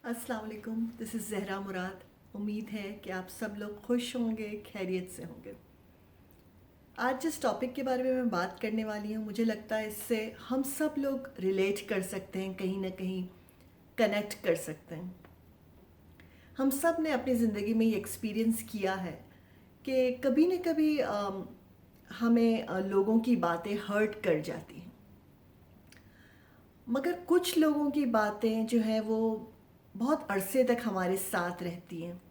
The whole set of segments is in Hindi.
अस्सलाम वालेकुम, दिस इज़ ज़हरा मुराद। उम्मीद है कि आप सब लोग खुश होंगे, खैरियत से होंगे। आज जिस टॉपिक के बारे में मैं बात करने वाली हूँ, मुझे लगता है इससे हम सब लोग रिलेट कर सकते हैं, कहीं ना कहीं कनेक्ट कर सकते हैं। हम सब ने अपनी ज़िंदगी में ये एक्सपीरियंस किया है कि कभी न कभी हमें लोगों की बातें हर्ट कर जाती हैं। मगर कुछ लोगों की बातें जो हैं वो बहुत अरसे तक हमारे साथ रहती हैं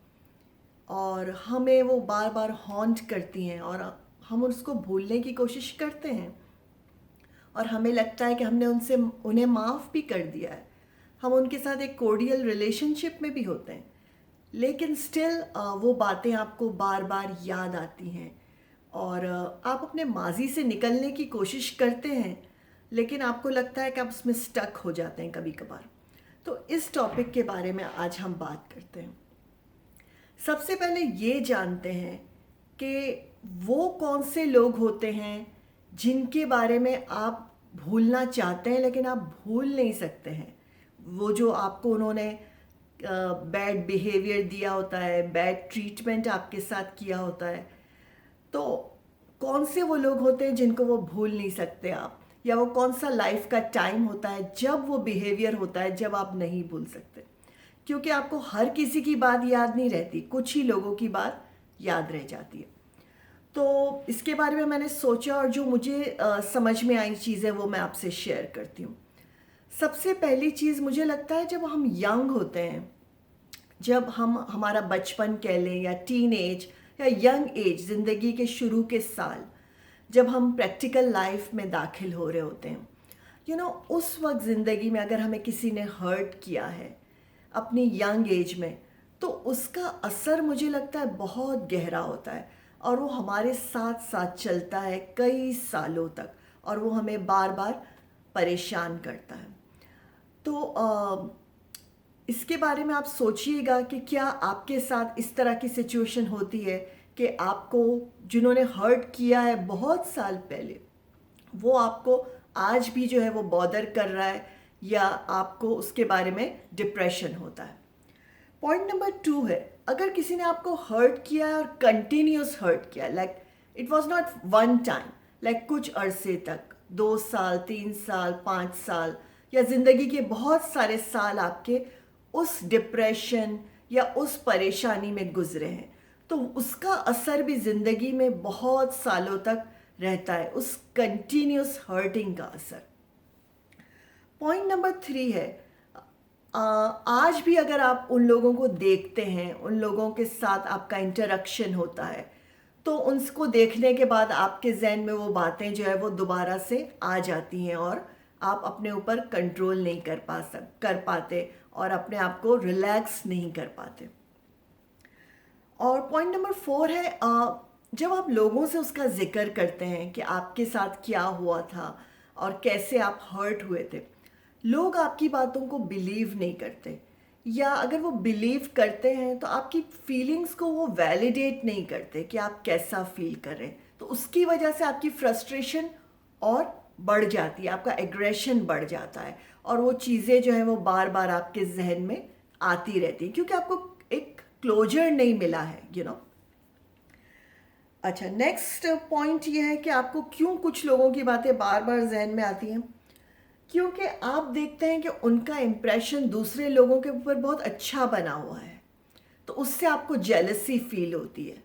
और हमें वो बार बार हॉन्ट करती हैं और हम उसको भूलने की कोशिश करते हैं और हमें लगता है कि हमने उनसे उन्हें माफ़ भी कर दिया है। हम उनके साथ एक कोर्डियल रिलेशनशिप में भी होते हैं, लेकिन स्टिल वो बातें आपको बार बार याद आती हैं और आप अपने माजी से निकलने की कोशिश करते हैं, लेकिन आपको लगता है कि आप उसमें स्टक हो जाते हैं कभी कभार। तो इस टॉपिक के बारे में आज हम बात करते हैं। सबसे पहले ये जानते हैं कि वो कौन से लोग होते हैं जिनके बारे में आप भूलना चाहते हैं लेकिन आप भूल नहीं सकते हैं। वो जो आपको उन्होंने बैड बिहेवियर दिया होता है, बैड ट्रीटमेंट आपके साथ किया होता है, तो कौन से वो लोग होते हैं जिनको वो भूल नहीं सकते आप, या वो कौन सा लाइफ का टाइम होता है जब वो बिहेवियर होता है जब आप नहीं भूल सकते। क्योंकि आपको हर किसी की बात याद नहीं रहती, कुछ ही लोगों की बात याद रह जाती है। तो इसके बारे में मैंने सोचा और जो मुझे समझ में आई चीज़ें वो मैं आपसे शेयर करती हूँ। सबसे पहली चीज़ मुझे लगता है, जब हम यंग होते हैं, जब हम हमारा बचपन कह लें या टीन एज या यंग एज, ज़िंदगी के शुरू के साल, जब हम प्रैक्टिकल लाइफ में दाखिल हो रहे होते हैं, उस वक्त ज़िंदगी में अगर हमें किसी ने हर्ट किया है अपनी यंग एज में, तो उसका असर मुझे लगता है बहुत गहरा होता है और वो हमारे साथ साथ चलता है कई सालों तक और वो हमें बार बार परेशान करता है। तो इसके बारे में आप सोचिएगा कि क्या आपके साथ इस तरह की सिचुएशन होती है कि आपको जिन्होंने हर्ट किया है बहुत साल पहले, वो आपको आज भी जो है वो बॉदर कर रहा है, या आपको उसके बारे में डिप्रेशन होता है। पॉइंट नंबर 2 है, अगर किसी ने आपको हर्ट किया है और कंटिन्यूस हर्ट किया, like it was not one time, like कुछ अरसे तक, 2 साल, 3 साल, 5 साल, या ज़िंदगी के बहुत सारे साल आपके उस डिप्रेशन या उस परेशानी में गुजरे हैं, तो उसका असर भी ज़िंदगी में बहुत सालों तक रहता है, उस कंटिन्यूस हर्टिंग का असर। पॉइंट नंबर 3 है, आज भी अगर आप उन लोगों को देखते हैं, उन लोगों के साथ आपका इंटरेक्शन होता है, तो उनको देखने के बाद आपके जहन में वो बातें जो है वो दोबारा से आ जाती हैं और आप अपने ऊपर कंट्रोल नहीं कर पाते और अपने आप को रिलैक्स नहीं कर पाते। और पॉइंट नंबर 4 है, जब आप लोगों से उसका जिक्र करते हैं कि आपके साथ क्या हुआ था और कैसे आप हर्ट हुए थे, लोग आपकी बातों को बिलीव नहीं करते, या अगर वो बिलीव करते हैं तो आपकी फीलिंग्स को वो वैलिडेट नहीं करते कि आप कैसा फील कर रहे हैं। तो उसकी वजह से आपकी फ्रस्ट्रेशन और बढ़ जाती है, आपका एग्रेशन बढ़ जाता है और वो चीज़ें जो हैं वो बार बार आपके जहन में आती रहती हैं क्योंकि आपको एक क्लोजर नहीं मिला है, अच्छा, नेक्स्ट पॉइंट ये है कि आपको क्यों कुछ लोगों की बातें बार बार जहन में आती हैं, क्योंकि आप देखते हैं कि उनका इम्प्रेशन दूसरे लोगों के ऊपर बहुत अच्छा बना हुआ है, तो उससे आपको जेलसी फील होती है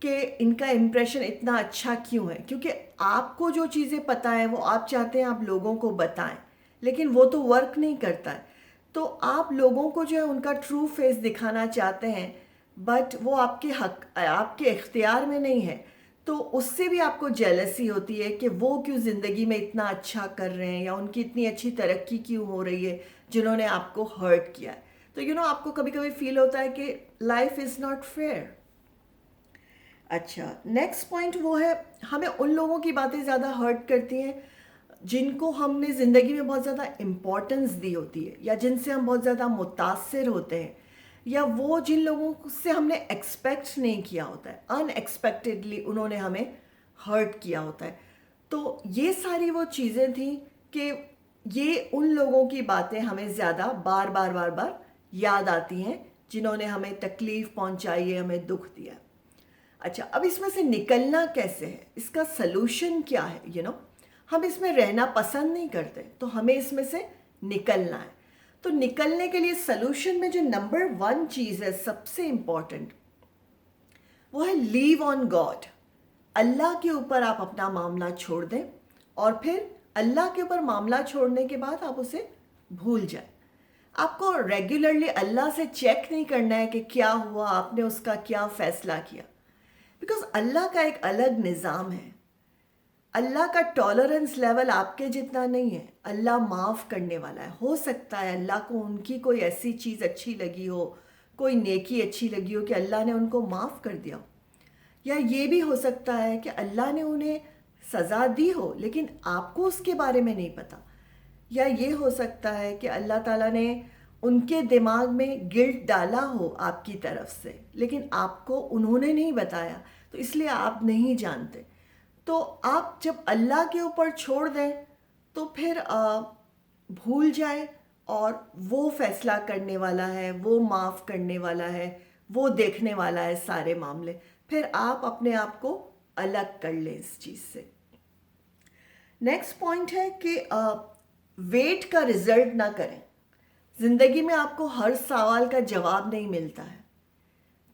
कि इनका इम्प्रेशन इतना अच्छा क्यों है, क्योंकि आपको जो चीज़ें पता है वो आप चाहते हैं आप लोगों को बताएं, लेकिन वो तो वर्क नहीं करता है। तो आप लोगों को जो है उनका ट्रू फेस दिखाना चाहते हैं, बट वो आपके इख्तियार में नहीं है, तो उससे भी आपको जेलसी होती है कि वो क्यों ज़िंदगी में इतना अच्छा कर रहे हैं या उनकी इतनी अच्छी तरक्की क्यों हो रही है जिन्होंने आपको हर्ट किया है। तो आपको कभी कभी फील होता है कि लाइफ इज़ नॉट फेयर। अच्छा, नेक्स्ट पॉइंट वो है, हमें उन लोगों की बातें ज़्यादा हर्ट करती हैं जिनको हमने ज़िंदगी में बहुत ज़्यादा इम्पोर्टेंस दी होती है, या जिनसे हम बहुत ज़्यादा मुतासिर होते हैं, या वो जिन लोगों से हमने एक्सपेक्ट नहीं किया होता है, अनएक्सपेक्टेडली उन्होंने हमें हर्ट किया होता है। तो ये सारी वो चीज़ें थी कि ये उन लोगों की बातें हमें ज़्यादा बार बार बार बार याद आती हैं जिन्होंने हमें तकलीफ़ पहुंचाई है, हमें दुख दिया है। अच्छा, अब इसमें से निकलना कैसे है, इसका सलूशन क्या है? हम इसमें रहना पसंद नहीं करते, तो हमें इसमें से निकलना है। तो निकलने के लिए सलूशन में जो नंबर 1 चीज़ है, सबसे इम्पॉर्टेंट, वो है लीव ऑन गॉड। अल्लाह के ऊपर आप अपना मामला छोड़ दें और फिर अल्लाह के ऊपर मामला छोड़ने के बाद आप उसे भूल जाएं। आपको रेगुलरली अल्लाह से चेक नहीं करना है कि क्या हुआ, आपने उसका क्या फ़ैसला किया, बिकॉज अल्लाह का एक अलग निज़ाम है। अल्लाह का टॉलरेंस लेवल आपके जितना नहीं है। अल्लाह माफ़ करने वाला है। हो सकता है अल्लाह को उनकी कोई ऐसी चीज़ अच्छी लगी हो, कोई नेकी अच्छी लगी हो कि अल्लाह ने उनको माफ़ कर दिया हो, या ये भी हो सकता है कि अल्लाह ने उन्हें सज़ा दी हो लेकिन आपको उसके बारे में नहीं पता, या ये हो सकता है कि अल्लाह ताला ने उनके दिमाग में गिल्ट डाला हो आपकी तरफ से, लेकिन आपको उन्होंने नहीं बताया, तो इसलिए आप नहीं जानते। तो आप जब अल्लाह के ऊपर छोड़ दें तो फिर भूल जाए, और वो फैसला करने वाला है, वो माफ़ करने वाला है, वो देखने वाला है सारे मामले। फिर आप अपने आप को अलग कर लें इस चीज़ से। नेक्स्ट पॉइंट है कि वेट का रिजल्ट ना करें। ज़िंदगी में आपको हर सवाल का जवाब नहीं मिलता है,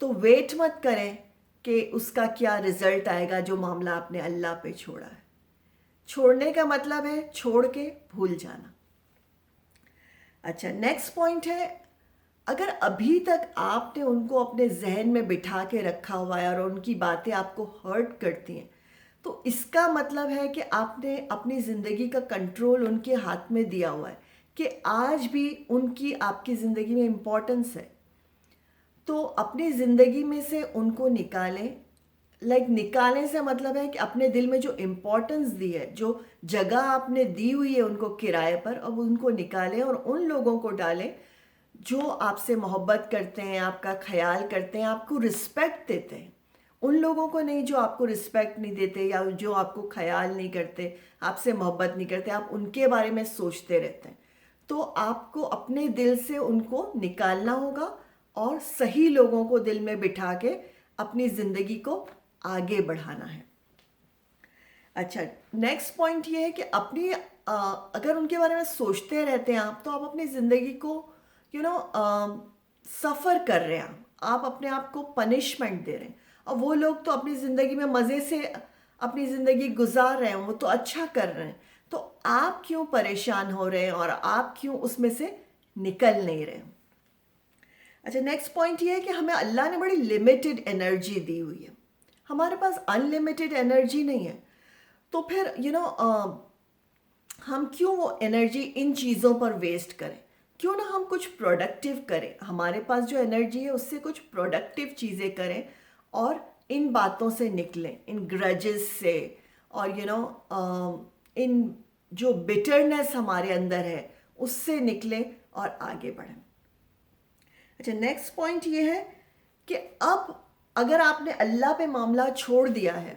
तो वेट मत करें कि उसका क्या रिजल्ट आएगा जो मामला आपने अल्लाह पे छोड़ा है। छोड़ने का मतलब है छोड़ के भूल जाना। अच्छा, नेक्स्ट पॉइंट है, अगर अभी तक आपने उनको अपने जहन में बिठा के रखा हुआ है और उनकी बातें आपको हर्ट करती हैं, तो इसका मतलब है कि आपने अपनी ज़िंदगी का कंट्रोल उनके हाथ में दिया हुआ है, कि आज भी उनकी आपकी ज़िंदगी में इम्पोर्टेंस है। तो अपनी ज़िंदगी में से उनको निकालें। निकालने से मतलब है कि अपने दिल में जो इम्पोर्टेंस दी है, जो जगह आपने दी हुई है उनको किराए पर, अब उनको निकालें और उन लोगों को डालें जो आपसे मोहब्बत करते हैं, आपका ख्याल करते हैं, आपको रिस्पेक्ट देते हैं। उन लोगों को नहीं जो आपको रिस्पेक्ट नहीं देते या जो आपको ख्याल नहीं करते, आपसे मोहब्बत नहीं करते, आप उनके बारे में सोचते रहते हैं। तो आपको अपने दिल से उनको निकालना होगा और सही लोगों को दिल में बिठा के अपनी ज़िंदगी को आगे बढ़ाना है। अच्छा, नेक्स्ट पॉइंट ये है कि अपनी अगर उनके बारे में सोचते रहते हैं आप, तो आप अपनी ज़िंदगी को सफ़र कर रहे हैं, आप अपने आप को पनिशमेंट दे रहे हैं। और वो लोग तो अपनी ज़िंदगी में मज़े से अपनी ज़िंदगी गुजार रहे हैं, वो तो अच्छा कर रहे हैं, तो आप क्यों परेशान हो रहे हैं और आप क्यों उसमें से निकल नहीं रहे हैं? अच्छा, नेक्स्ट पॉइंट ये है कि हमें अल्लाह ने बड़ी लिमिटेड एनर्जी दी हुई है, हमारे पास अनलिमिटेड एनर्जी नहीं है। तो फिर हम क्यों वो एनर्जी इन चीज़ों पर वेस्ट करें? क्यों ना हम कुछ प्रोडक्टिव करें, हमारे पास जो एनर्जी है उससे कुछ प्रोडक्टिव चीज़ें करें और इन बातों से निकलें, इन ग्रजेस से, और इन जो बिटरनेस हमारे अंदर है उससे निकलें और आगे बढ़ें। अच्छा, नेक्स्ट पॉइंट ये है कि अब अगर आपने अल्लाह पे मामला छोड़ दिया है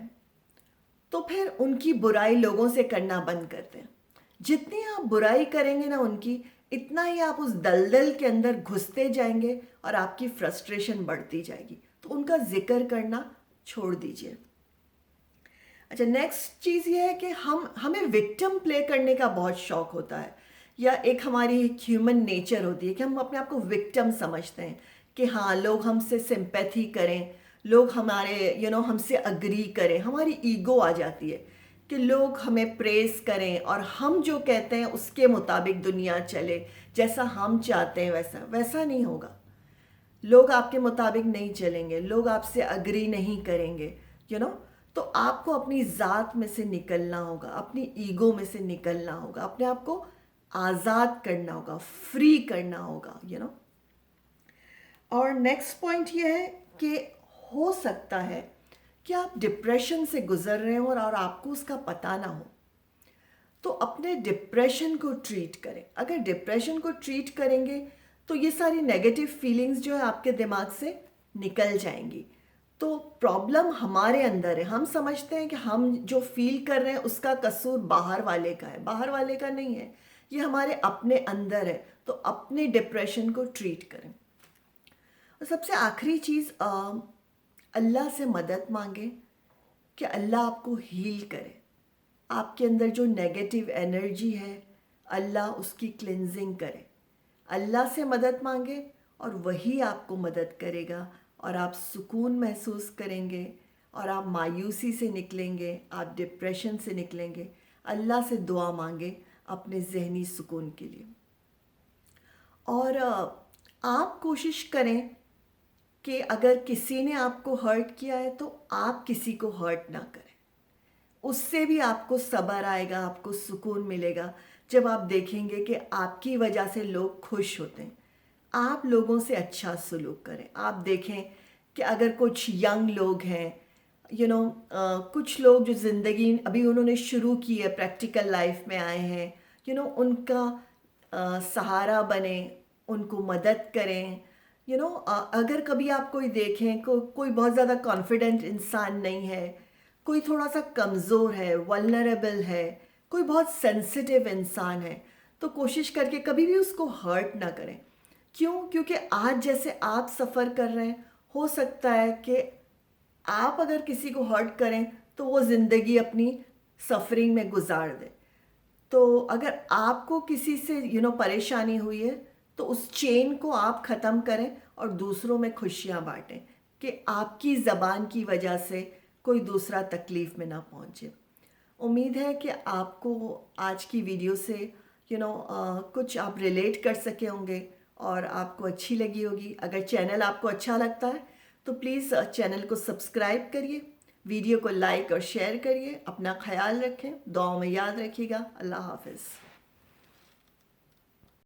तो फिर उनकी बुराई लोगों से करना बंद कर दें। जितनी आप बुराई करेंगे ना उनकी, इतना ही आप उस दलदल के अंदर घुसते जाएंगे और आपकी फ्रस्ट्रेशन बढ़ती जाएगी। तो उनका जिक्र करना छोड़ दीजिए। अच्छा, नेक्स्ट चीज़ ये है कि हमें विक्टिम प्ले करने का बहुत शौक होता है, या एक हमारी ह्यूमन नेचर होती है कि हम अपने आप को विक्टिम समझते हैं कि हाँ, लोग हमसे सिंपैथी करें, लोग हमारे हमसे अग्री करें, हमारी ईगो आ जाती है कि लोग हमें प्रेस करें और हम जो कहते हैं उसके मुताबिक दुनिया चले, जैसा हम चाहते हैं वैसा वैसा नहीं होगा। लोग आपके मुताबिक नहीं चलेंगे, लोग आपसे अग्री नहीं करेंगे, तो आपको अपनी ज़ात में से निकलना होगा, अपनी ईगो में से निकलना होगा, अपने आप को आज़ाद करना होगा, फ्री करना होगा, और नेक्स्ट पॉइंट ये है कि हो सकता है कि आप डिप्रेशन से गुजर रहे हो और आपको उसका पता ना हो, तो अपने डिप्रेशन को ट्रीट करें। अगर डिप्रेशन को ट्रीट करेंगे तो ये सारी नेगेटिव फीलिंग्स जो है आपके दिमाग से निकल जाएंगी। तो प्रॉब्लम हमारे अंदर है, हम समझते हैं कि हम जो फील कर रहे हैं उसका कसूर बाहर वाले का है, बाहर वाले का नहीं है। ये हमारे अपने अंदर है, तो अपने डिप्रेशन को ट्रीट करें। और सबसे आखिरी चीज़, अल्लाह से मदद मांगे कि अल्लाह आपको हील करे। आपके अंदर जो नेगेटिव एनर्जी है, अल्लाह उसकी क्लिनजिंग करे। अल्लाह से मदद मांगे और वही आपको मदद करेगा, और आप सुकून महसूस करेंगे, और आप मायूसी से निकलेंगे, आप डिप्रेशन से निकलेंगे। अल्लाह से दुआ मांगे अपने जहनी सुकून के लिए। और आप कोशिश करें कि अगर किसी ने आपको हर्ट किया है तो आप किसी को हर्ट ना करें। उससे भी आपको सब्र आएगा, आपको सुकून मिलेगा जब आप देखेंगे कि आपकी वजह से लोग खुश होते हैं। आप लोगों से अच्छा सलूक करें। आप देखें कि अगर कुछ यंग लोग हैं, कुछ लोग जो ज़िंदगी अभी उन्होंने शुरू की है, प्रैक्टिकल लाइफ में आए हैं, उनका सहारा बने, उनको मदद करें। अगर कभी आप कोई देखें कोई बहुत ज़्यादा कॉन्फिडेंट इंसान नहीं है, कोई थोड़ा सा कमज़ोर है, वल्नरेबल है, कोई बहुत सेंसिटिव इंसान है, तो कोशिश करके कभी भी उसको हर्ट ना करें। क्यों? क्योंकि आज जैसे आप सफ़र कर रहे हैं, हो सकता है कि आप अगर किसी को हर्ट करें तो वो ज़िंदगी अपनी सफरिंग में गुजार दे। तो अगर आपको किसी से परेशानी हुई है तो उस चेन को आप ख़त्म करें और दूसरों में खुशियाँ बांटें कि आपकी ज़बान की वजह से कोई दूसरा तकलीफ़ में ना पहुँचे। उम्मीद है कि आपको आज की वीडियो से कुछ आप रिलेट कर सके होंगे और आपको अच्छी लगी होगी। अगर चैनल आपको अच्छा लगता है तो प्लीज़ चैनल को सब्सक्राइब करिए, वीडियो को लाइक और शेयर करिए। अपना ख्याल रखें, दुआओं में याद रखिएगा। अल्लाह हाफ़िज़।